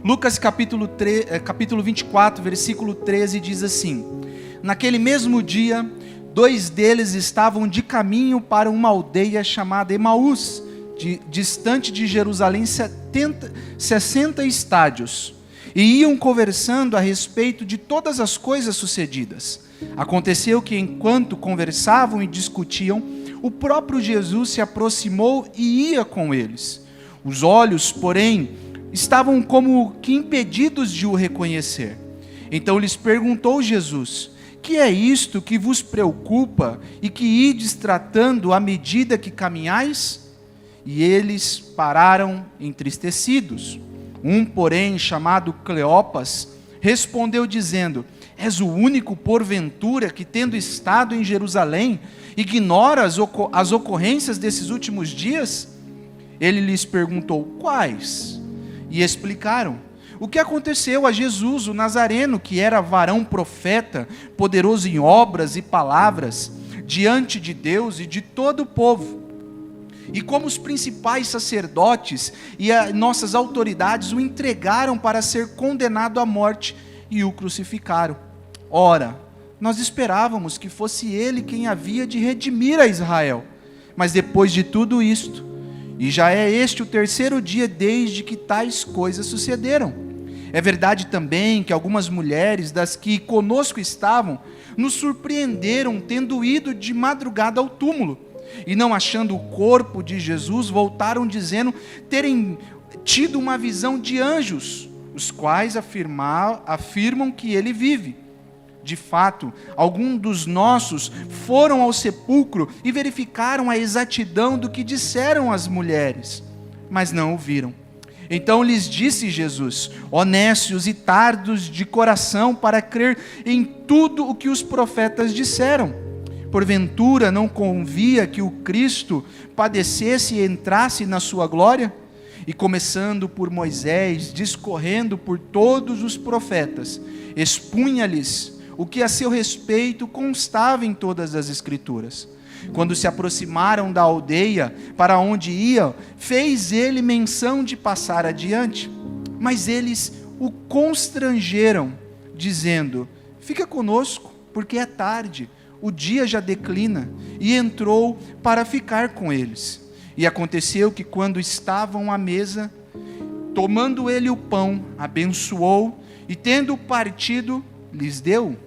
Lucas capítulo 24, versículo 13 diz assim: naquele mesmo dia, 2 deles estavam de caminho para uma aldeia chamada Emaús, distante de Jerusalém 60 estádios, e iam conversando a respeito de todas as coisas sucedidas. Aconteceu que, enquanto conversavam e discutiam, o próprio Jesus se aproximou e ia com eles. Os olhos, porém, estavam como que impedidos de o reconhecer. Então lhes perguntou Jesus: que é isto que vos preocupa e que ides tratando à medida que caminhais? E eles pararam entristecidos. Um, porém, chamado Cleopas, respondeu dizendo: és o único, porventura, que, tendo estado em Jerusalém, ignora as ocorrências desses últimos dias? Ele lhes perguntou: quais? E explicaram o que aconteceu a Jesus, o Nazareno, que era varão profeta, poderoso em obras e palavras, diante de Deus e de todo o povo. E como os principais sacerdotes e nossas autoridades o entregaram para ser condenado à morte e o crucificaram. Ora, nós esperávamos que fosse ele quem havia de redimir a Israel. Mas depois de tudo isto, e já é este o 3º dia desde que tais coisas sucederam. É verdade também que algumas mulheres das que conosco estavam nos surpreenderam tendo ido de madrugada ao túmulo, e não achando o corpo de Jesus, voltaram dizendo terem tido uma visão de anjos, os quais afirmam que ele vive. De fato, alguns dos nossos foram ao sepulcro e verificaram a exatidão do que disseram as mulheres, mas não o viram. Então lhes disse Jesus: honestos e tardos de coração para crer em tudo o que os profetas disseram. Porventura não convia que o Cristo padecesse e entrasse na sua glória? E começando por Moisés, discorrendo por todos os profetas, expunha-lhes o que a seu respeito constava em todas as Escrituras. Quando se aproximaram da aldeia para onde iam, fez ele menção de passar adiante. Mas eles o constrangeram, dizendo: fica conosco, porque é tarde, o dia já declina. E entrou para ficar com eles. E aconteceu que, quando estavam à mesa, tomando ele o pão, abençoou, e tendo partido, lhes deu.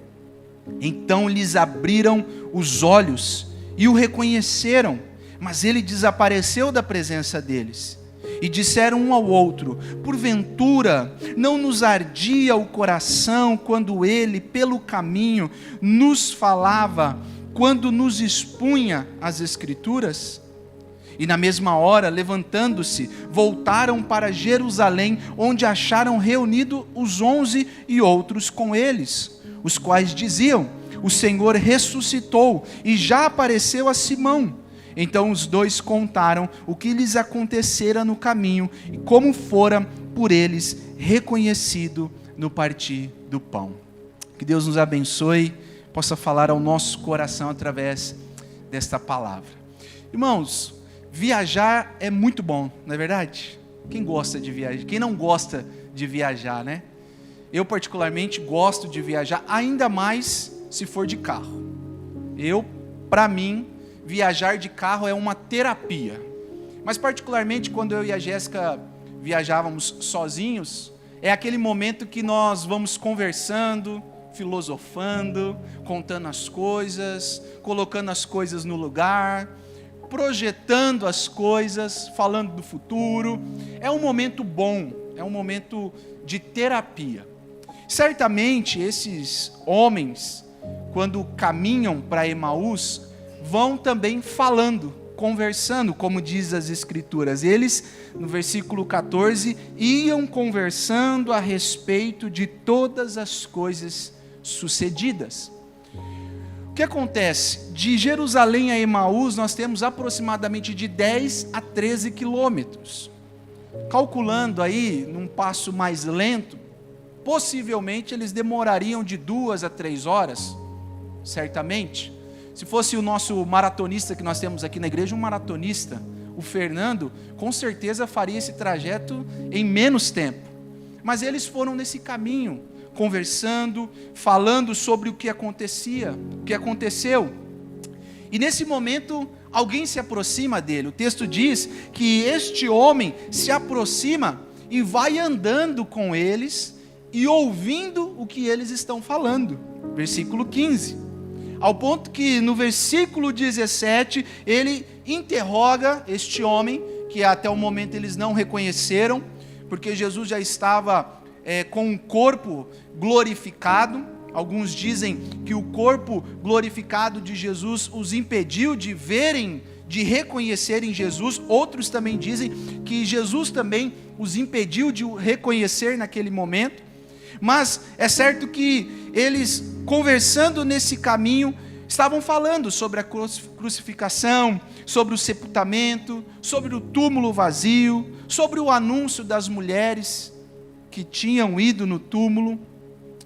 Então lhes abriram os olhos e o reconheceram, mas ele desapareceu da presença deles. E disseram um ao outro: porventura não nos ardia o coração quando ele pelo caminho nos falava, quando nos expunha as Escrituras? E na mesma hora, levantando-se, voltaram para Jerusalém, onde acharam reunidos os 11 e outros com eles, os quais diziam: o Senhor ressuscitou e já apareceu a Simão. Então os 2 contaram o que lhes acontecera no caminho e como fora por eles reconhecido no partir do pão. Que Deus nos abençoe, possa falar ao nosso coração através desta palavra. Irmãos, viajar é muito bom, não é verdade? Quem gosta de viajar? Quem não gosta de viajar, né? Eu particularmente gosto de viajar, ainda mais se for de carro. Para mim, viajar de carro é uma terapia. Mas particularmente quando eu e a Jéssica viajávamos sozinhos, é aquele momento que nós vamos conversando, filosofando, contando as coisas, colocando as coisas no lugar, projetando as coisas, falando do futuro. É um momento bom, é um momento de terapia. Certamente esses homens, quando caminham para Emaús, vão também falando, conversando, como diz as Escrituras. Eles, no versículo 14, iam conversando a respeito de todas as coisas sucedidas. O que acontece? De Jerusalém a Emaús, nós temos aproximadamente de 10 a 13 quilômetros. Calculando aí, num passo mais lento, possivelmente eles demorariam de 2 a 3 horas, certamente. Se fosse o nosso maratonista que nós temos aqui na igreja, um maratonista, o Fernando, com certeza faria esse trajeto em menos tempo. mas eles foram nesse caminho, conversando, falando sobre o que aconteceu. E nesse momento, alguém se aproxima dele. O texto diz que este homem se aproxima e vai andando com eles e ouvindo o que eles estão falando. Versículo 15. Ao ponto que no versículo 17, ele interroga este homem, que até o momento eles não reconheceram, porque Jesus já estava com um corpo glorificado. Alguns dizem que o corpo glorificado de Jesus os impediu de verem, de reconhecerem Jesus. Outros também dizem que Jesus também os impediu de o reconhecer naquele momento. Mas é certo que eles, conversando nesse caminho, estavam falando sobre a crucificação, sobre o sepultamento, sobre o túmulo vazio, sobre o anúncio das mulheres que tinham ido no túmulo.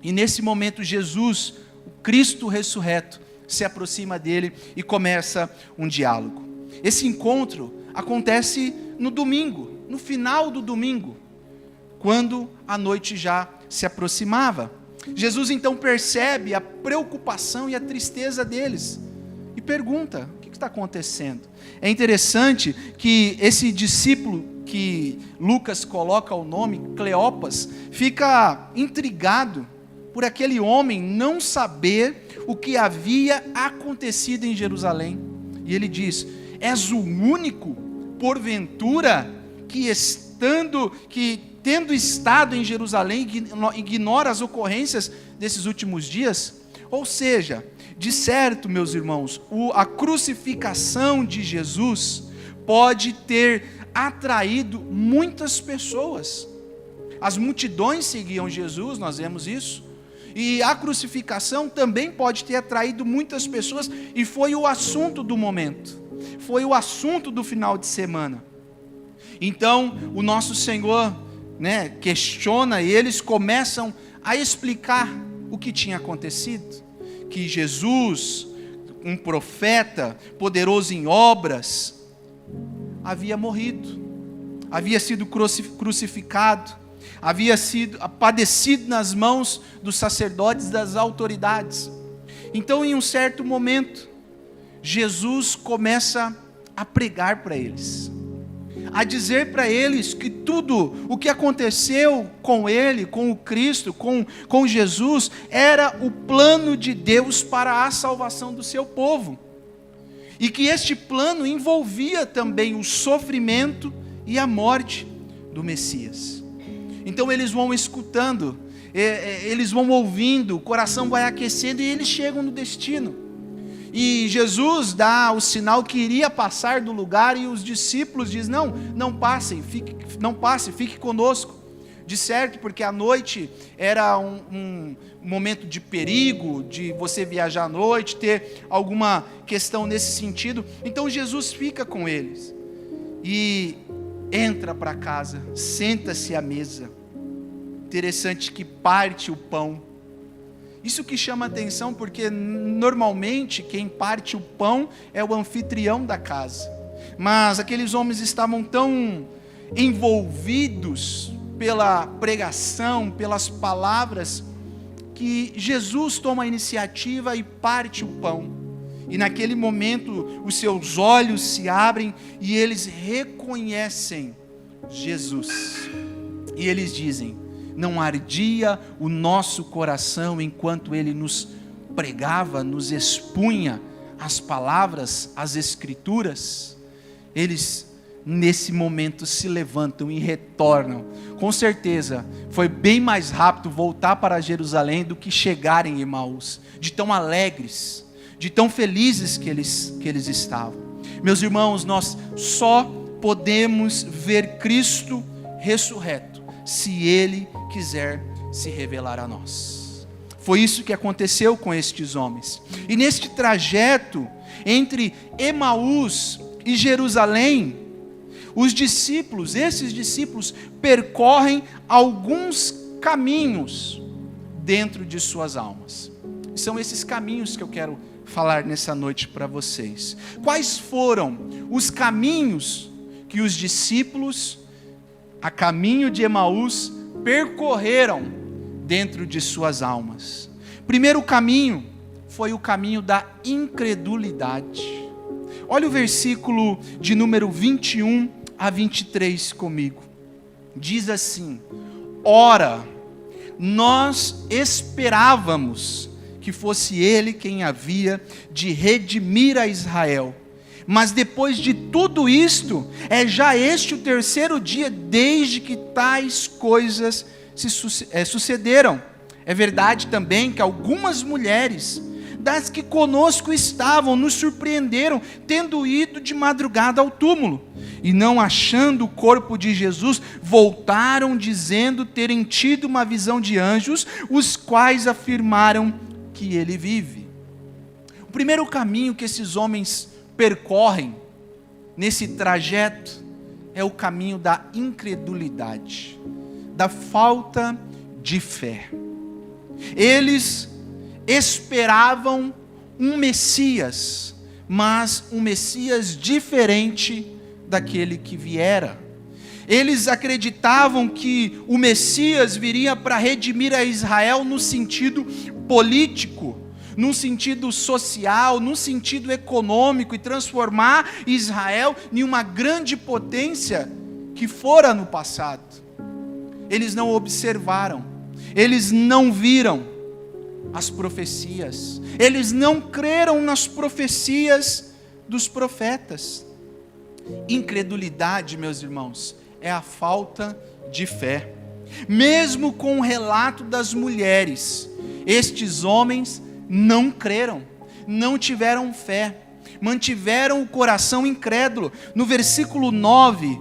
E nesse momento Jesus, o Cristo ressurreto, se aproxima dele e começa um diálogo. Esse encontro acontece no domingo, no final do domingo, quando a noite já se aproximava. Jesus então percebe a preocupação e a tristeza deles e pergunta: o que está acontecendo? É interessante que esse discípulo que Lucas coloca o nome, Cleopas, fica intrigado por aquele homem não saber o que havia acontecido em Jerusalém. E ele diz: és o único, porventura, que tendo estado em Jerusalém, ignora as ocorrências desses últimos dias? Ou seja, de certo, meus irmãos, a crucificação de Jesus pode ter atraído muitas pessoas. As multidões seguiam Jesus, nós vemos isso. E a crucificação também pode ter atraído muitas pessoas, e foi o assunto do momento, foi o assunto do final de semana. Então, o nosso Senhor, questiona, e eles começam a explicar o que tinha acontecido, que Jesus, um profeta, poderoso em obras, havia morrido, havia sido crucificado, havia sido padecido nas mãos dos sacerdotes, das autoridades. Então, em um certo momento, Jesus começa a pregar para eles, a dizer para eles que tudo o que aconteceu com ele, com o Cristo, com Jesus, era o plano de Deus para a salvação do seu povo, e que este plano envolvia também o sofrimento e a morte do Messias. Então eles vão escutando, eles vão ouvindo, o coração vai aquecendo, e eles chegam no destino. E Jesus dá o sinal que iria passar do lugar, e os discípulos dizem: não passe, fique conosco. De certo, porque a noite era um momento de perigo, de você viajar à noite, ter alguma questão nesse sentido. Então Jesus fica com eles e entra para casa, senta-se à mesa. Interessante que parte o pão. Isso que chama atenção, porque normalmente quem parte o pão é o anfitrião da casa. Mas aqueles homens estavam tão envolvidos pela pregação, pelas palavras, que Jesus toma a iniciativa e parte o pão. E naquele momento os seus olhos se abrem e eles reconhecem Jesus. E eles dizem: não ardia o nosso coração enquanto ele nos pregava, nos expunha as palavras, as escrituras? Eles, nesse momento, se levantam e retornam. Com certeza, foi bem mais rápido voltar para Jerusalém do que chegar em Emaús, de tão alegres, de tão felizes que eles estavam. Meus irmãos, nós só podemos ver Cristo ressurreto se Ele quiser se revelar a nós. Foi isso que aconteceu com estes homens. E neste trajeto entre Emaús e Jerusalém, esses discípulos percorrem alguns caminhos dentro de suas almas. São esses caminhos que eu quero falar nessa noite para vocês. Quais foram os caminhos que os discípulos, a caminho de Emaús, percorreram dentro de suas almas. Primeiro caminho foi o caminho da incredulidade. Olha o versículo de número 21 a 23 comigo. Diz assim: ora, nós esperávamos que fosse ele quem havia de redimir a Israel. Mas depois de tudo isto, é já este o terceiro dia desde que tais coisas sucederam. É verdade também que algumas mulheres, das que conosco estavam, nos surpreenderam, tendo ido de madrugada ao túmulo, e não achando o corpo de Jesus, voltaram dizendo terem tido uma visão de anjos, os quais afirmaram que ele vive. O primeiro caminho que esses homens percorrem nesse trajeto é o caminho da incredulidade, da falta de fé. Eles esperavam um Messias, mas um Messias diferente daquele que viera. Eles acreditavam que o Messias viria para redimir a Israel no sentido político, no sentido social, no sentido econômico, e transformar Israel em uma grande potência que fora no passado. Eles não observaram, eles não viram as profecias, eles não creram nas profecias dos profetas. Incredulidade, meus irmãos, é a falta de fé. Mesmo com o relato das mulheres, estes homens não creram, não tiveram fé, mantiveram o coração incrédulo. No versículo 9,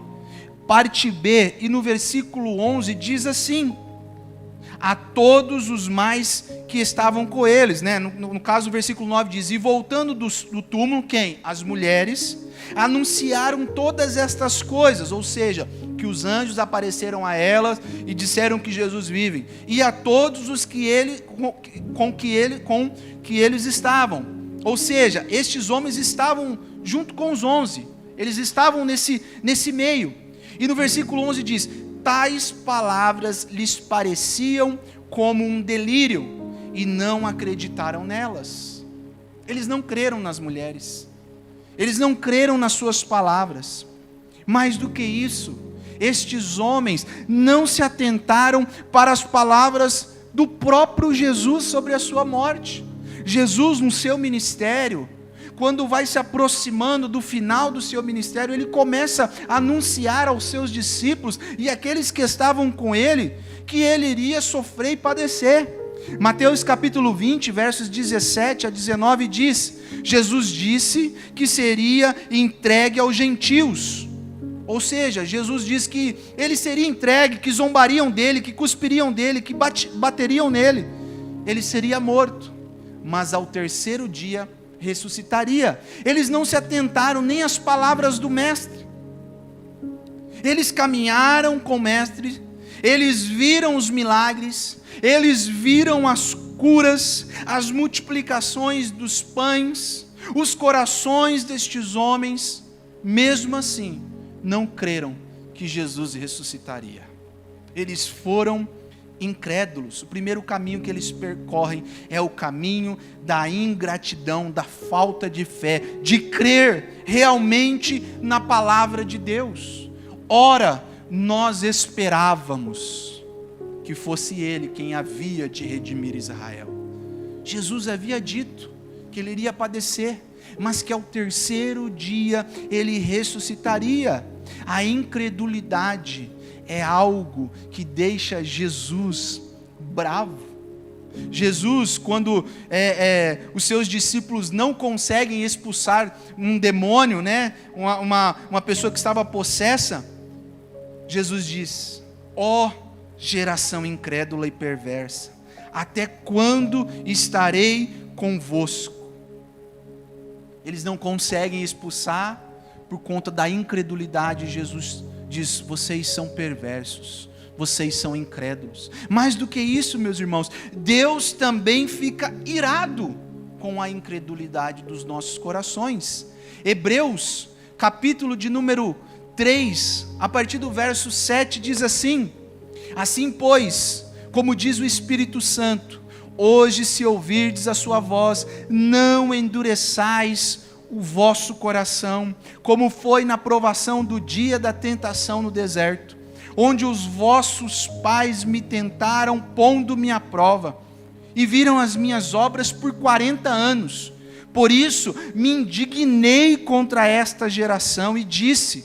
parte B, e no versículo 11 diz assim: a todos os mais que estavam com eles, né? No caso o versículo 9 diz: e voltando do túmulo, quem? As mulheres, anunciaram todas estas coisas, ou seja, que os anjos apareceram a elas e disseram que Jesus vive, e a todos os que eles estavam. Ou seja, estes homens estavam junto com os 11, eles estavam nesse meio. E no versículo 11 diz: tais palavras lhes pareciam como um delírio, e não acreditaram nelas. Eles não creram nas mulheres, eles não creram nas suas palavras. Mais do que isso, estes homens não se atentaram para as palavras do próprio Jesus sobre a sua morte. Jesus, no seu ministério, quando vai se aproximando do final do seu ministério, ele começa a anunciar aos seus discípulos e aqueles que estavam com ele, que ele iria sofrer e padecer. Mateus capítulo 20, versos 17 a 19 diz: Jesus disse que seria entregue aos gentios. Ou seja, Jesus diz que ele seria entregue, que zombariam dele, que cuspiriam dele, que bateriam nele. Ele seria morto, mas ao terceiro dia ressuscitaria. Eles não se atentaram nem às palavras do mestre. Eles caminharam com o mestre, eles viram os milagres, eles viram as curas, as multiplicações dos pães, os corações destes homens. Mesmo assim, não creram que Jesus ressuscitaria. Eles foram incrédulos. O primeiro caminho que eles percorrem é o caminho da ingratidão, da falta de fé, de crer realmente na palavra de Deus. Ora, nós esperávamos que fosse ele quem havia de redimir Israel. Jesus havia dito que ele iria padecer, mas que ao terceiro dia ele ressuscitaria. A incredulidade é algo que deixa Jesus bravo. Jesus, quando os seus discípulos não conseguem expulsar um demônio, né? uma pessoa que estava possessa, Jesus diz: ó geração incrédula e perversa, até quando estarei convosco? Eles não conseguem expulsar por conta da incredulidade. Jesus diz: vocês são perversos, vocês são incrédulos. Mais do que isso, meus irmãos, Deus também fica irado com a incredulidade dos nossos corações. Hebreus, capítulo de número 3, a partir do verso 7, diz assim: Assim, pois, como diz o Espírito Santo, hoje, se ouvirdes a sua voz, não endureçais o vosso coração, como foi na provação do dia da tentação no deserto, onde os vossos pais me tentaram, pondo-me à prova, e viram as minhas obras por 40 anos. Por isso me indignei contra esta geração e disse: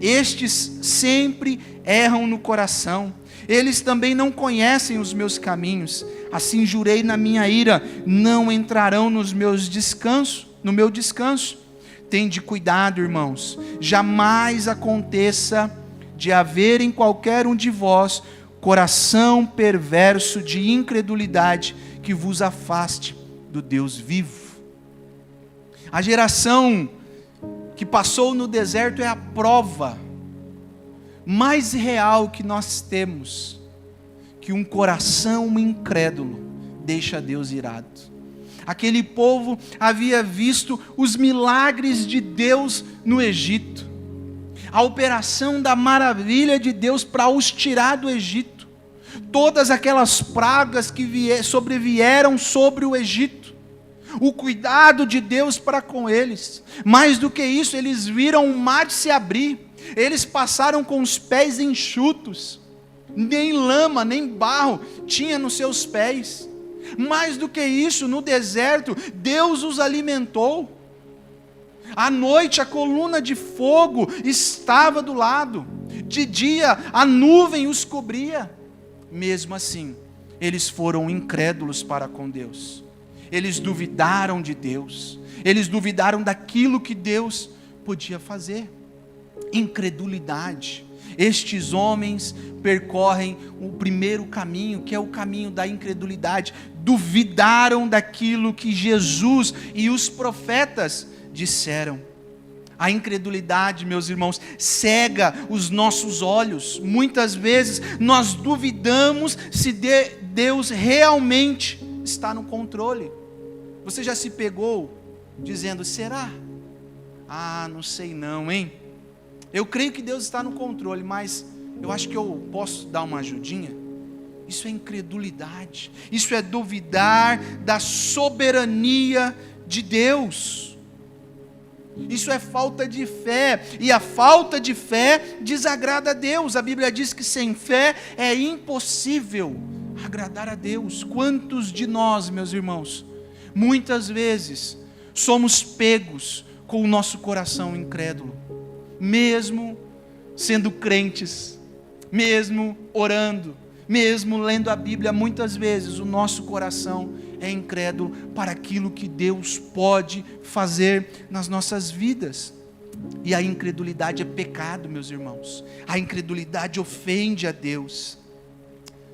estes sempre erram no coração, eles também não conhecem os meus caminhos. Assim jurei na minha ira: não entrarão no meu descanso. Tende cuidado, irmãos, jamais aconteça de haver em qualquer um de vós coração perverso de incredulidade que vos afaste do Deus vivo. A geração que passou no deserto é a prova mais real que nós temos, que um coração incrédulo deixa Deus irado. Aquele povo havia visto os milagres de Deus no Egito, a operação da maravilha de Deus para os tirar do Egito, todas aquelas pragas que sobrevieram sobre o Egito, o cuidado de Deus para com eles. Mais do que isso, eles viram o mar se abrir, eles passaram com os pés enxutos, nem lama, nem barro tinha nos seus pés. Mais do que isso, no deserto, Deus os alimentou. À noite a coluna de fogo estava do lado, de dia a nuvem os cobria. Mesmo assim, eles foram incrédulos para com Deus. Eles duvidaram de Deus, eles duvidaram daquilo que Deus podia fazer. Incredulidade. Estes homens percorrem o primeiro caminho, que é o caminho da incredulidade. Duvidaram daquilo que Jesus e os profetas disseram. A incredulidade, meus irmãos, cega os nossos olhos. Muitas vezes nós duvidamos se Deus realmente está no controle. Você já se pegou dizendo: será? Não sei não, hein? Eu creio que Deus está no controle, mas eu acho que eu posso dar uma ajudinha. Isso é incredulidade. Isso é duvidar da soberania de Deus. Isso é falta de fé. E a falta de fé desagrada a Deus. A Bíblia diz que sem fé é impossível agradar a Deus. Quantos de nós, meus irmãos, muitas vezes somos pegos com o nosso coração incrédulo, mesmo sendo crentes, mesmo orando, mesmo lendo a Bíblia, muitas vezes o nosso coração é incrédulo para aquilo que Deus pode fazer nas nossas vidas. E a incredulidade é pecado, meus irmãos. A incredulidade ofende a Deus.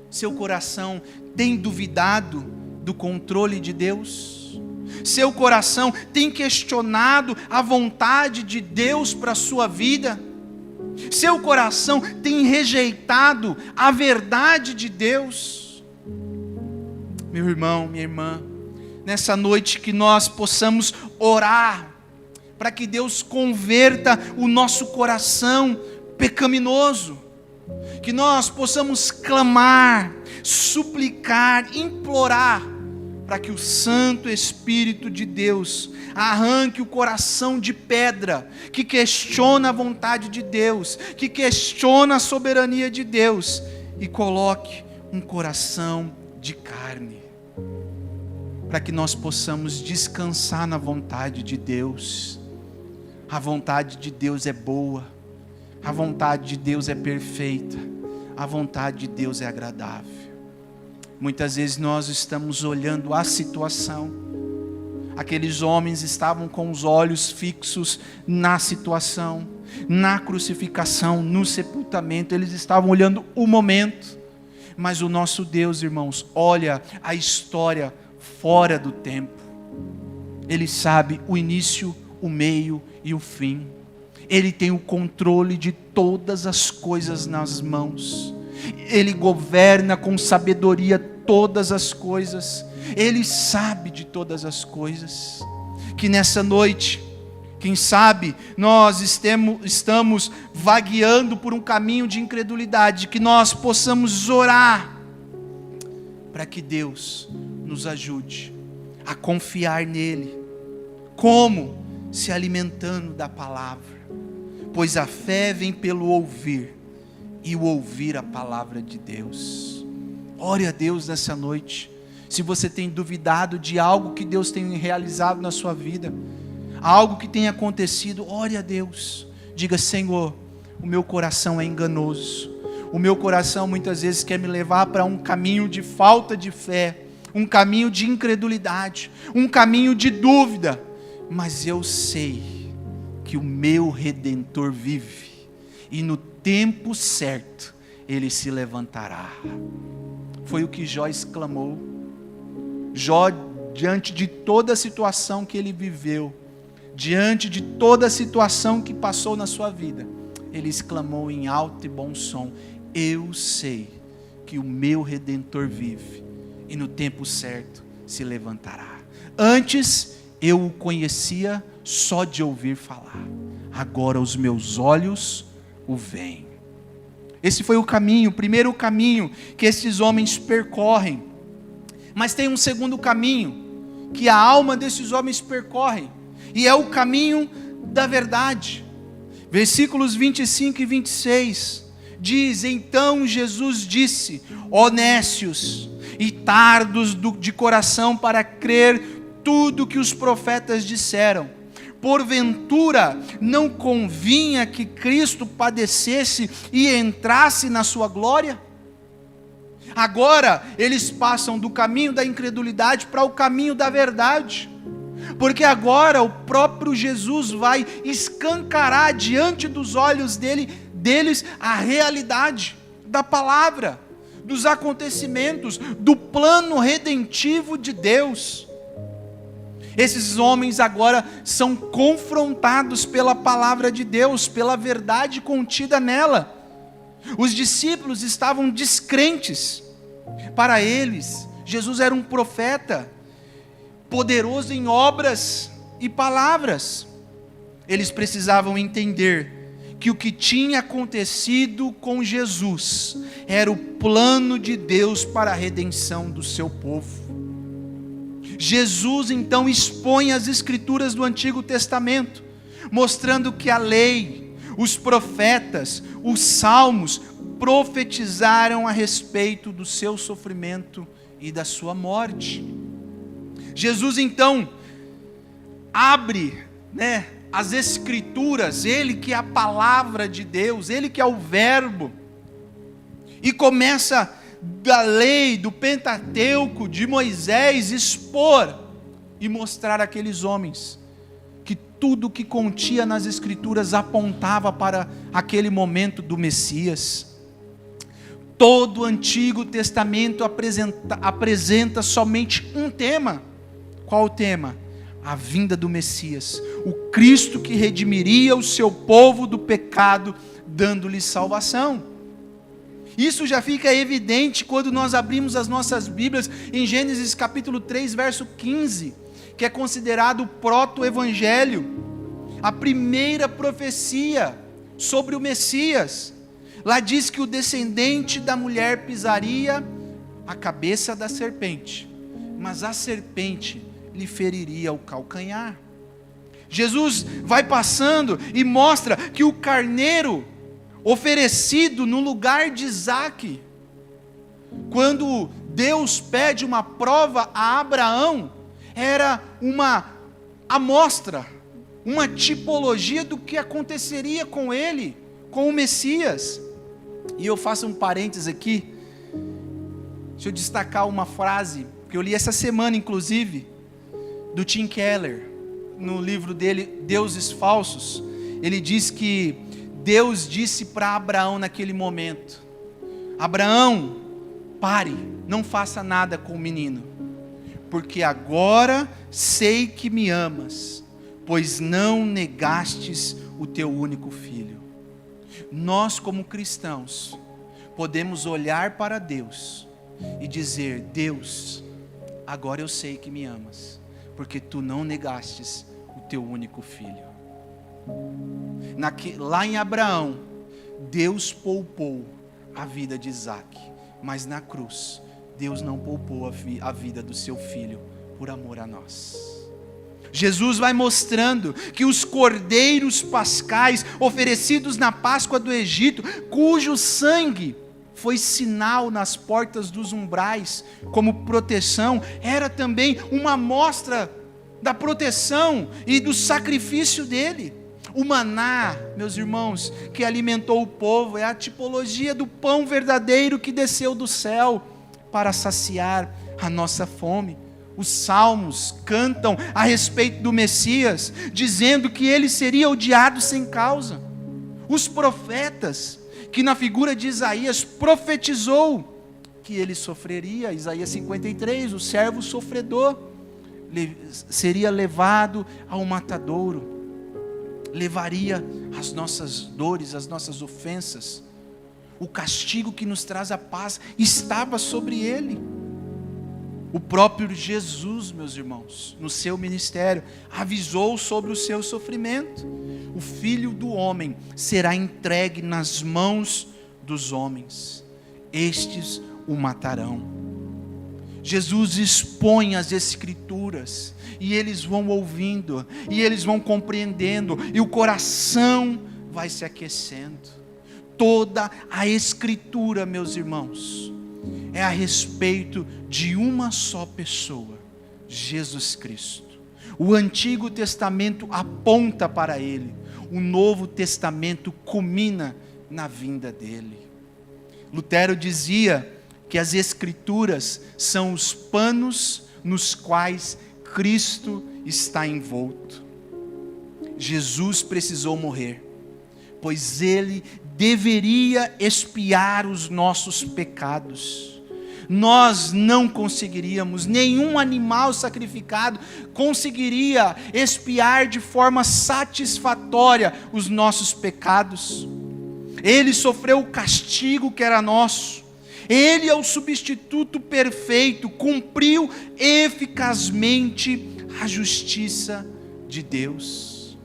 Seu coração tem duvidado do controle de Deus? Seu coração tem questionado a vontade de Deus para a sua vida? Seu coração tem rejeitado a verdade de Deus? Meu irmão, minha irmã, nessa noite que nós possamos orar para que Deus converta o nosso coração pecaminoso, que nós possamos clamar, suplicar, implorar, para que o Santo Espírito de Deus arranque o coração de pedra, que questiona a vontade de Deus, que questiona a soberania de Deus, e coloque um coração de carne, para que nós possamos descansar na vontade de Deus. A vontade de Deus é boa, a vontade de Deus é perfeita, a vontade de Deus é agradável. Muitas vezes nós estamos olhando a situação. Aqueles homens estavam com os olhos fixos na situação, na crucificação, no sepultamento. Eles estavam olhando o momento. Mas o nosso Deus, irmãos, olha a história fora do tempo. Ele sabe o início, o meio e o fim. Ele tem o controle de todas as coisas nas mãos. Ele governa com sabedoria todas as coisas. Ele sabe de todas as coisas. Que nessa noite Quem sabe nós estamos vagueando por um caminho de incredulidade, que nós possamos orar para que Deus nos ajude a confiar nele. Como? Se alimentando da palavra. Pois a fé vem pelo ouvir, e o ouvir a palavra de Deus. Ore a Deus nessa noite. Se você tem duvidado de algo que Deus tem realizado na sua vida, algo que tem acontecido, ore a Deus. Diga: Senhor, o meu coração é enganoso. O meu coração muitas vezes quer me levar para um caminho de falta de fé, um caminho de incredulidade, um caminho de dúvida. Mas eu sei que o meu Redentor vive, e no tempo certo ele se levantará. Foi o que Jó exclamou. Jó, diante de toda a situação que ele viveu, diante de toda a situação que passou na sua vida, ele exclamou em alto e bom som: eu sei que o meu Redentor vive, e no tempo certo se levantará. Antes eu o conhecia só de ouvir falar, agora os meus olhos o veem. Esse foi o caminho, o primeiro caminho que esses homens percorrem. Mas tem um segundo caminho que a alma desses homens percorre, e é o caminho da verdade. Versículos 25 e 26 diz: então Jesus disse: ó nécios e tardos de coração para crer tudo que os profetas disseram, porventura não convinha que Cristo padecesse e entrasse na sua glória? Agora eles passam do caminho da incredulidade para o caminho da verdade, porque agora o próprio Jesus vai escancarar diante dos olhos deles a realidade da palavra, dos acontecimentos, do plano redentivo de Deus. Esses homens agora são confrontados pela palavra de Deus, pela verdade contida nela. Os discípulos estavam descrentes. Para eles, Jesus era um profeta, poderoso em obras e palavras. Eles precisavam entender que o que tinha acontecido com Jesus era o plano de Deus para a redenção do seu povo. Jesus então expõe as escrituras do Antigo Testamento, mostrando que a lei, os profetas, os salmos profetizaram a respeito do seu sofrimento e da sua morte. Jesus então abre, as escrituras, ele que é a palavra de Deus, ele que é o verbo, e começa da lei, do Pentateuco, de Moisés, expor e mostrar àqueles homens que tudo o que continha nas escrituras apontava para aquele momento do Messias. Todo o Antigo Testamento apresenta somente um tema. Qual o tema? A vinda do Messias, o Cristo que redimiria o seu povo do pecado, dando-lhe salvação. Isso já fica evidente quando nós abrimos as nossas Bíblias em Gênesis capítulo 3, verso 15, que é considerado o proto-evangelho, a primeira profecia sobre o Messias. Lá diz que o descendente da mulher pisaria a cabeça da serpente, mas a serpente lhe feriria o calcanhar. Jesus vai passando e mostra que o carneiro oferecido no lugar de Isaque, quando Deus pede uma prova a Abraão, era uma amostra, uma tipologia do que aconteceria com ele, com o Messias. E eu faço um parênteses aqui, deixa eu destacar uma frase que eu li essa semana, inclusive, do Tim Keller, no livro dele, Deuses Falsos. Ele diz que Deus disse para Abraão naquele momento: Abraão, pare, não faça nada com o menino, porque agora sei que me amas, pois não negastes o teu único filho. Nós, como cristãos, podemos olhar para Deus e dizer: Deus, agora eu sei que me amas, porque tu não negastes o teu único filho. Lá em Abraão, Deus poupou a vida de Isaac, mas na cruz, Deus não poupou a vida do seu filho por amor a nós. Jesus vai mostrando que os cordeiros pascais oferecidos na Páscoa do Egito, cujo sangue foi sinal nas portas dos umbrais, como proteção, era também uma amostra da proteção e do sacrifício dele. O maná, meus irmãos, que alimentou o povo, é a tipologia do pão verdadeiro que desceu do céu para saciar a nossa fome. Os salmos cantam a respeito do Messias, dizendo que ele seria odiado sem causa. Os profetas, que na figura de Isaías profetizou que ele sofreria, Isaías 53, o servo sofredor, seria levado ao matadouro, levaria as nossas dores, as nossas ofensas. O castigo que nos traz a paz estava sobre ele. O próprio Jesus, meus irmãos, no seu ministério, avisou sobre o seu sofrimento. O Filho do Homem será entregue nas mãos dos homens. Estes o matarão. Jesus expõe as Escrituras, e eles vão ouvindo, e eles vão compreendendo, e o coração vai se aquecendo. Toda a Escritura, meus irmãos, é a respeito de uma só pessoa, Jesus Cristo. O Antigo Testamento aponta para Ele, o Novo Testamento culmina na vinda dEle. Lutero dizia que as Escrituras são os panos nos quais Cristo está envolto. Jesus precisou morrer, pois Ele deveria expiar os nossos pecados. Nós não conseguiríamos, nenhum animal sacrificado conseguiria expiar de forma satisfatória os nossos pecados. Ele sofreu o castigo que era nosso. Ele é o substituto perfeito, cumpriu eficazmente a justiça de Deus.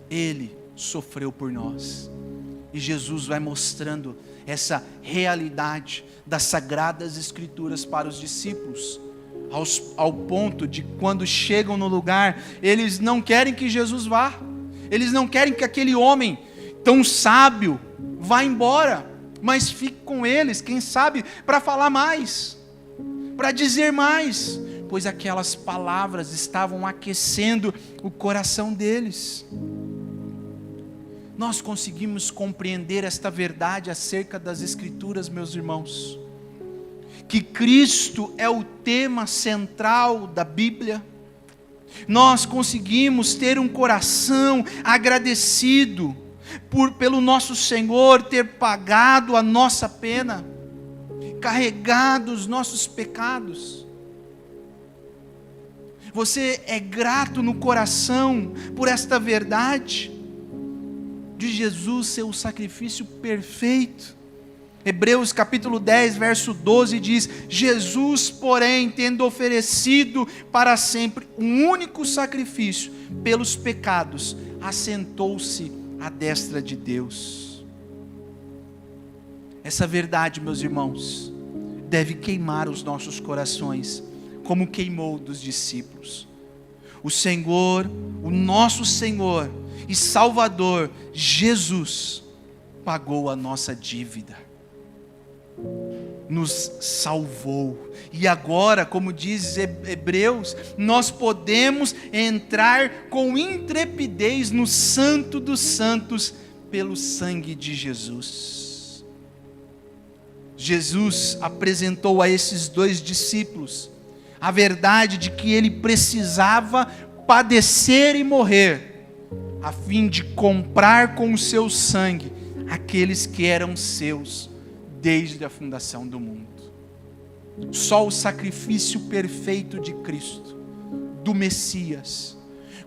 Ele sofreu por nós. E Jesus vai mostrando essa realidade das Sagradas Escrituras para os discípulos, ao ponto de quando chegam no lugar, eles não querem que Jesus vá, eles não querem que aquele homem tão sábio vá embora, mas fique com eles, quem sabe, para falar mais, para dizer mais, pois aquelas palavras estavam aquecendo o coração deles. Nós conseguimos compreender esta verdade acerca das Escrituras, meus irmãos, que Cristo é o tema central da Bíblia. Nós conseguimos ter um coração agradecido pelo nosso Senhor ter pagado a nossa pena, carregado os nossos pecados. Você é grato no coração por esta verdade de Jesus ser o sacrifício perfeito? Hebreus capítulo 10, verso 12 diz: Jesus, porém, tendo oferecido para sempre um único sacrifício pelos pecados, assentou-se à destra de Deus. Essa verdade, meus irmãos, deve queimar os nossos corações, como queimou dos discípulos. O Senhor, o nosso Senhor e Salvador, Jesus, pagou a nossa dívida, nos salvou, e agora, como diz Hebreus, nós podemos entrar com intrepidez no Santo dos Santos, pelo sangue de Jesus. Jesus apresentou a esses dois discípulos a verdade de que ele precisava padecer e morrer, a fim de comprar com o seu sangue aqueles que eram seus desde a fundação do mundo. Só o sacrifício perfeito de Cristo, do Messias,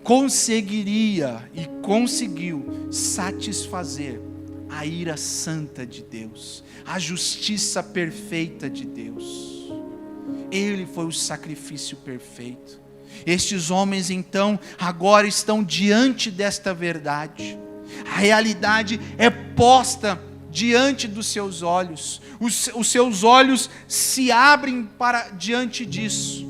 conseguiria e conseguiu satisfazer a ira santa de Deus, a justiça perfeita de Deus. Ele foi o sacrifício perfeito. Estes homens então agora estão diante desta verdade. A realidade é posta diante dos seus olhos. Os seus olhos se abrem para diante disso.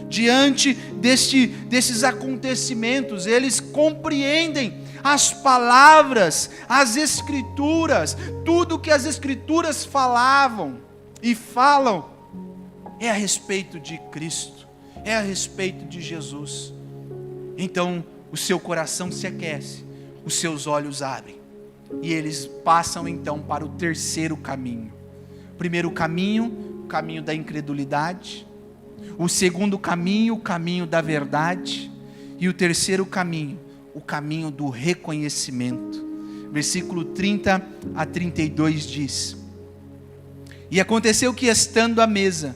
Diante desses acontecimentos, eles compreendem as palavras, as Escrituras, tudo que as Escrituras falavam e falam é a respeito de Cristo, é a respeito de Jesus. Então o seu coração se aquece, os seus olhos abrem e eles passam então para o terceiro caminho. O primeiro caminho, o caminho da incredulidade. O segundo caminho, o caminho da verdade. E o terceiro caminho, o caminho do reconhecimento. Versículo 30 a 32 diz: E aconteceu que, estando à mesa,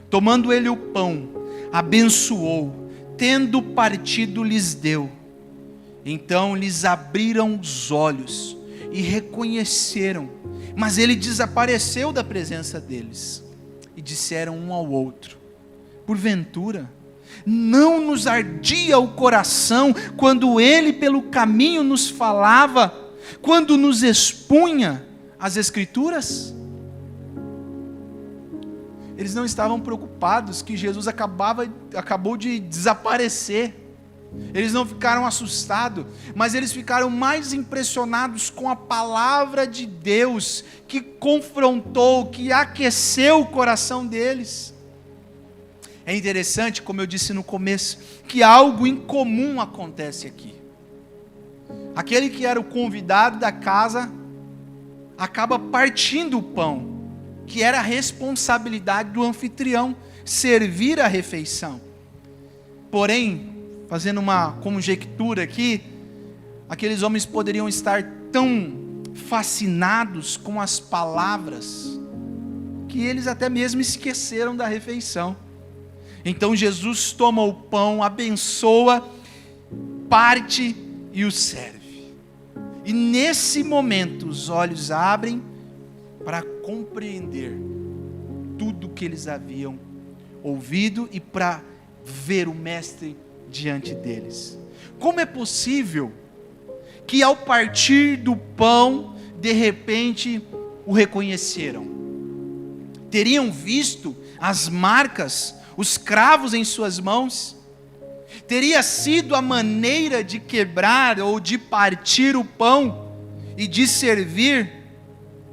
tomando ele o pão, abençoou, tendo partido lhes deu. Então lhes abriram os olhos e reconheceram, mas ele desapareceu da presença deles. E disseram um ao outro: Porventura, não nos ardia o coração quando ele pelo caminho nos falava, quando nos expunha as Escrituras? Eles não estavam preocupados que Jesus acabou de desaparecer. Eles não ficaram assustados, mas eles ficaram mais impressionados com a palavra de Deus, que confrontou, que aqueceu o coração deles. É interessante, como eu disse no começo, que algo incomum acontece aqui. Aquele que era o convidado da casa acaba partindo o pão, que era a responsabilidade do anfitrião, servir a refeição. Porém, fazendo uma conjectura aqui, aqueles homens poderiam estar tão fascinados com as palavras, que eles até mesmo esqueceram da refeição. Então Jesus toma o pão, abençoa, parte e o serve. E nesse momento os olhos abrem para compreender tudo que eles haviam ouvido e para ver o Mestre diante deles. Como é possível que ao partir do pão, de repente o reconheceram? Teriam visto as marcas, os cravos em suas mãos? Teria sido a maneira de quebrar ou de partir o pão e de servir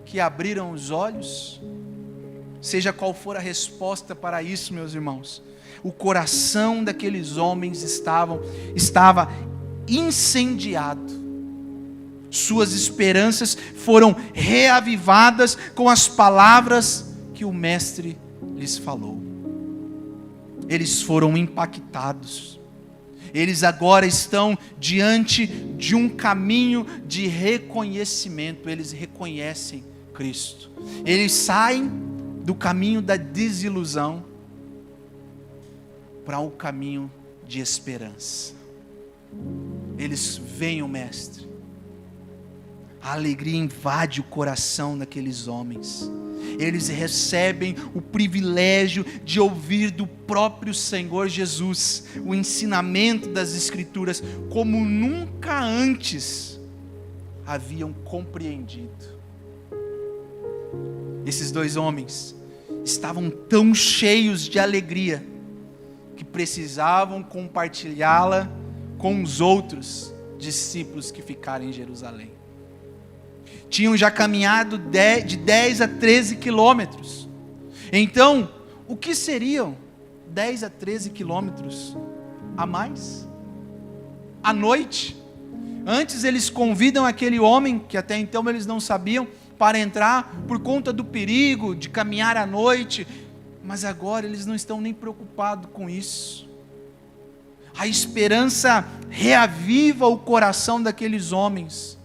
que abriram os olhos? Seja qual for a resposta para isso, meus irmãos, o coração daqueles homens estava incendiado. Suas esperanças foram reavivadas com as palavras que o Mestre lhes falou. Eles foram impactados. Eles agora estão diante de um caminho de reconhecimento. Eles reconhecem Cristo. Eles saem do caminho da desilusão para o caminho de esperança. Eles veem o Mestre. A alegria invade o coração daqueles homens. Eles recebem o privilégio de ouvir do próprio Senhor Jesus o ensinamento das Escrituras como nunca antes haviam compreendido. Esses dois homens estavam tão cheios de alegria que precisavam compartilhá-la com os outros discípulos que ficaram em Jerusalém. Tinham já caminhado de 10 a 13 quilômetros. Então, o que seriam 10 a 13 quilômetros a mais? À noite. Antes eles convidam aquele homem, que até então eles não sabiam, para entrar por conta do perigo de caminhar à noite. Mas agora eles não estão nem preocupados com isso. A esperança reaviva o coração daqueles homens.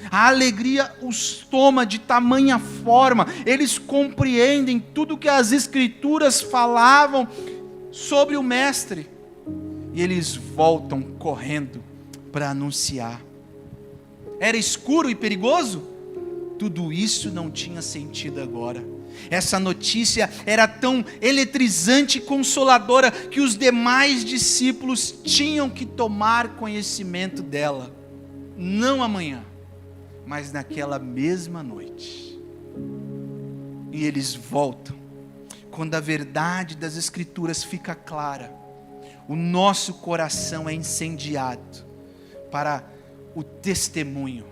A alegria os toma de tamanha forma, eles compreendem tudo que as Escrituras falavam sobre o Mestre, e eles voltam correndo para anunciar. Era escuro e perigoso? Tudo isso não tinha sentido agora. Essa notícia era tão eletrizante e consoladora que os demais discípulos tinham que tomar conhecimento dela, não amanhã, mas naquela mesma noite. E eles voltam. Quando a verdade das Escrituras fica clara, o nosso coração é incendiado para o testemunho,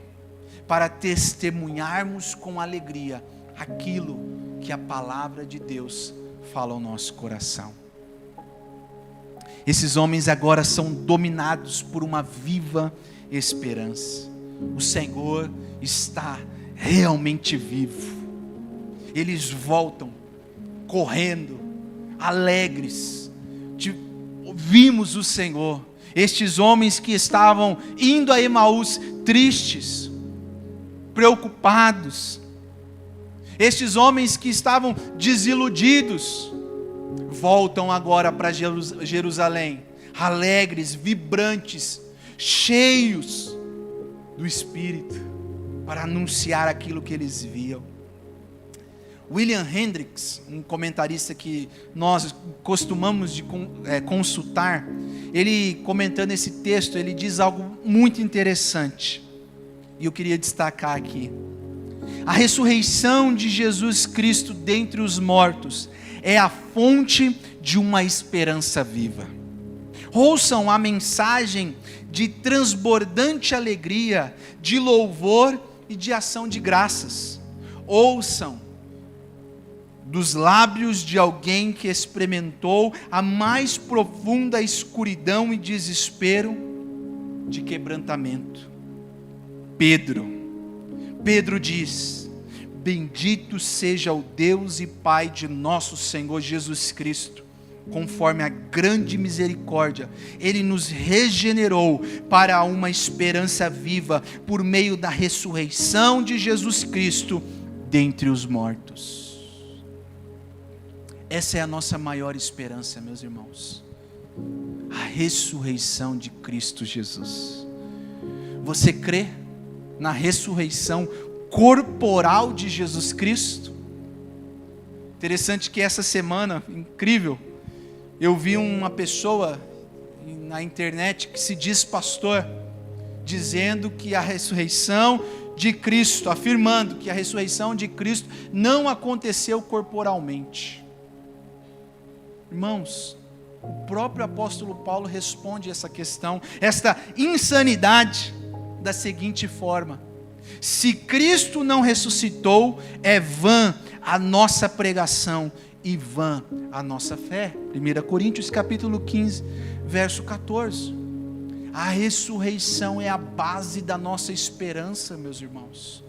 para testemunharmos com alegria aquilo que a palavra de Deus fala ao nosso coração. Esses homens agora são dominados por uma viva esperança. O Senhor está realmente vivo. Eles voltam correndo, alegres. Vimos o Senhor. Estes homens que estavam indo a Emaús tristes, preocupados, estes homens que estavam desiludidos, voltam agora para Jerusalém, alegres, vibrantes, cheios do Espírito, para anunciar aquilo que eles viam. William Hendricks, um comentarista que nós costumamos consultar, ele comentando esse texto, ele diz algo muito interessante, e eu queria destacar aqui. A ressurreição de Jesus Cristo dentre os mortos é a fonte de uma esperança viva. Ouçam a mensagem de transbordante alegria, de louvor e de ação de graças. Ouçam dos lábios de alguém que experimentou a mais profunda escuridão e desespero de quebrantamento. Pedro diz: bendito seja o Deus e Pai de nosso Senhor Jesus Cristo, conforme a grande misericórdia, Ele nos regenerou para uma esperança viva, por meio da ressurreição de Jesus Cristo dentre os mortos. Essa é a nossa maior esperança, meus irmãos, a ressurreição de Cristo Jesus. Você crê na ressurreição corporal de Jesus Cristo? Interessante que essa semana, incrível, eu vi uma pessoa na internet que se diz pastor, dizendo que a ressurreição de Cristo, afirmando que a ressurreição de Cristo não aconteceu corporalmente. Irmãos, o próprio apóstolo Paulo responde essa questão, esta insanidade, da seguinte forma: se Cristo não ressuscitou, é vã a nossa pregação e vã a nossa fé. 1 Coríntios capítulo 15, verso 14. A ressurreição é a base da nossa esperança, meus irmãos,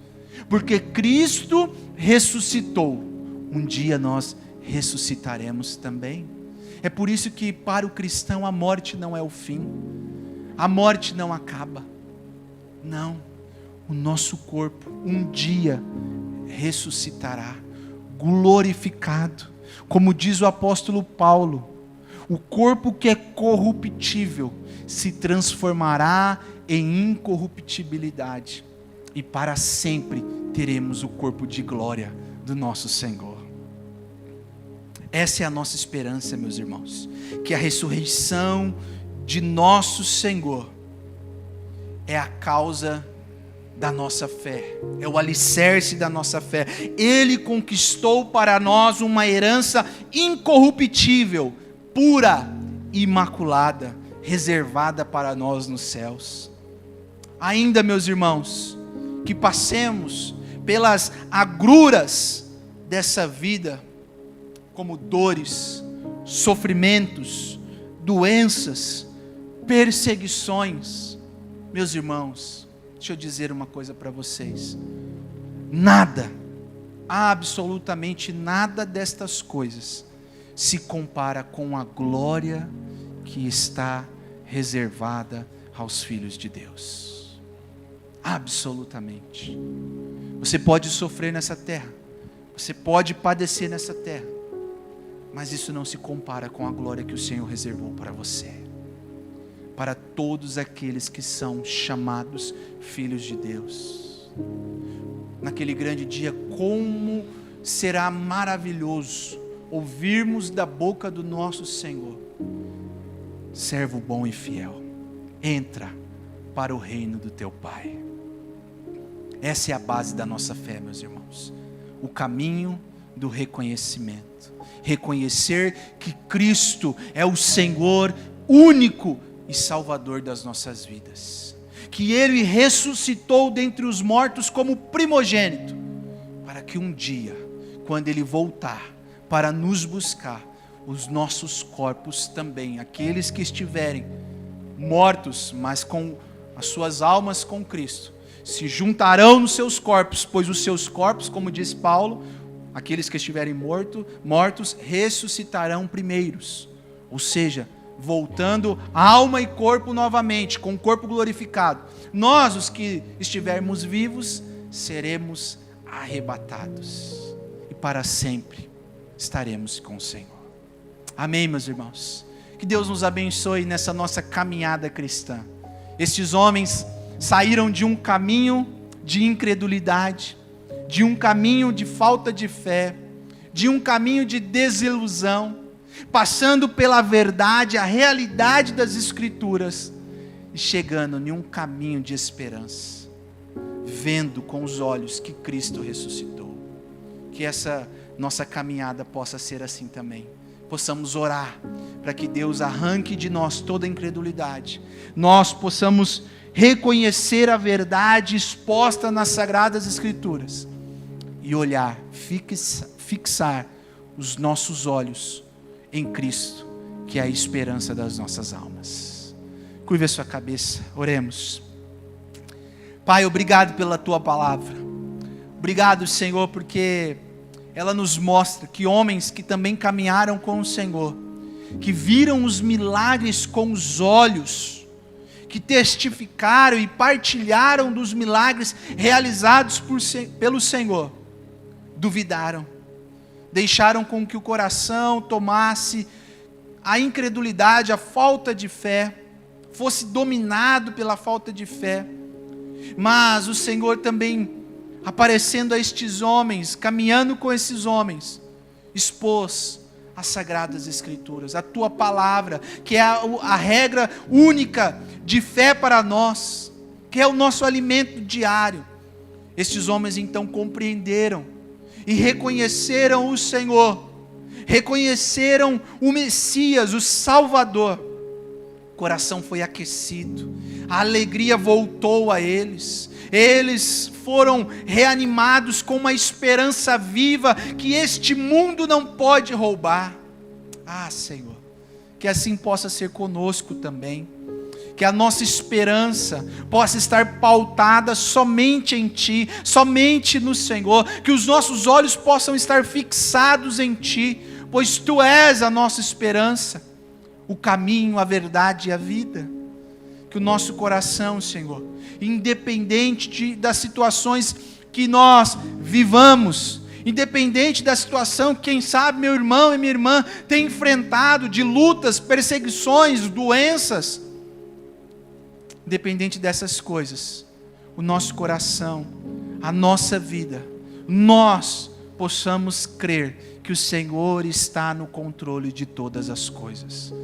porque Cristo ressuscitou, um dia nós ressuscitaremos também. É por isso que para o cristão a morte não é o fim, a morte não acaba, não, o nosso corpo um dia ressuscitará, glorificado, como diz o apóstolo Paulo, o corpo que é corruptível se transformará em incorruptibilidade, e para sempre teremos o corpo de glória do nosso Senhor. Essa é a nossa esperança, meus irmãos, que a ressurreição de nosso Senhor é a causa da nossa fé, é o alicerce da nossa fé. Ele conquistou para nós uma herança incorruptível, pura, imaculada, reservada para nós nos céus. Ainda, meus irmãos, que passemos pelas agruras dessa vida, como dores, sofrimentos, doenças, perseguições. Meus irmãos, deixa eu dizer uma coisa para vocês: nada, absolutamente nada destas coisas se compara com a glória que está reservada aos filhos de Deus. Absolutamente. Você pode sofrer nessa terra, você pode padecer nessa terra, mas isso não se compara com a glória que o Senhor reservou para você, para todos aqueles que são chamados filhos de Deus. Naquele grande dia, como será maravilhoso ouvirmos da boca do nosso Senhor: servo bom e fiel, entra para o reino do teu Pai. Essa é a base da nossa fé, meus irmãos. O caminho do reconhecimento. Reconhecer que Cristo é o Senhor único e Salvador das nossas vidas. Que Ele ressuscitou dentre os mortos como primogênito, para que um dia, quando Ele voltar para nos buscar, os nossos corpos também, aqueles que estiverem mortos, mas com as suas almas com Cristo, se juntarão nos seus corpos, pois os seus corpos, como diz Paulo, aqueles que estiverem mortos, ressuscitarão primeiros. Ou seja, voltando alma e corpo novamente, com o corpo glorificado. Nós, os que estivermos vivos, seremos arrebatados. E para sempre estaremos com o Senhor. Amém, meus irmãos? Que Deus nos abençoe nessa nossa caminhada cristã. Estes homens saíram de um caminho de incredulidade, de um caminho de falta de fé, de um caminho de desilusão, passando pela verdade, a realidade das Escrituras, e chegando em um caminho de esperança, vendo com os olhos que Cristo ressuscitou. Que essa nossa caminhada possa ser assim também. Possamos orar para que Deus arranque de nós toda a incredulidade. Nós possamos reconhecer a verdade exposta nas Sagradas Escrituras e olhar, fixar os nossos olhos em Cristo, que é a esperança das nossas almas. Curve a sua cabeça, oremos. Pai, obrigado pela Tua palavra. Obrigado, Senhor, porque ela nos mostra que homens que também caminharam com o Senhor, que viram os milagres com os olhos, que testificaram e partilharam dos milagres realizados pelo Senhor, duvidaram, deixaram com que o coração tomasse a incredulidade, a falta de fé, fosse dominado pela falta de fé. Mas o Senhor também, aparecendo a estes homens, caminhando com esses homens, expôs as Sagradas Escrituras, a Tua palavra, que é a regra única de fé para nós, que é o nosso alimento diário. Estes homens então compreenderam e reconheceram o Senhor, reconheceram o Messias, o Salvador. O coração foi aquecido, a alegria voltou a eles, eles foram reanimados com uma esperança viva que este mundo não pode roubar. Ah, Senhor, que assim possa ser conosco também, que a nossa esperança possa estar pautada somente em Ti, somente no Senhor, que os nossos olhos possam estar fixados em Ti, pois Tu és a nossa esperança, o caminho, a verdade e a vida. Que o nosso coração, Senhor, independente das situações que nós vivamos, independente da situação que, quem sabe, meu irmão e minha irmã tem enfrentado, de lutas, perseguições, doenças, independente dessas coisas, o nosso coração, a nossa vida, nós possamos crer que o Senhor está no controle de todas as coisas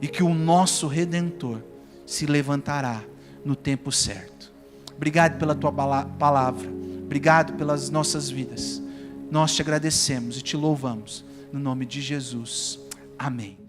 e que o nosso Redentor se levantará no tempo certo. Obrigado pela Tua palavra, obrigado pelas nossas vidas. Nós Te agradecemos e Te louvamos, no nome de Jesus. Amém.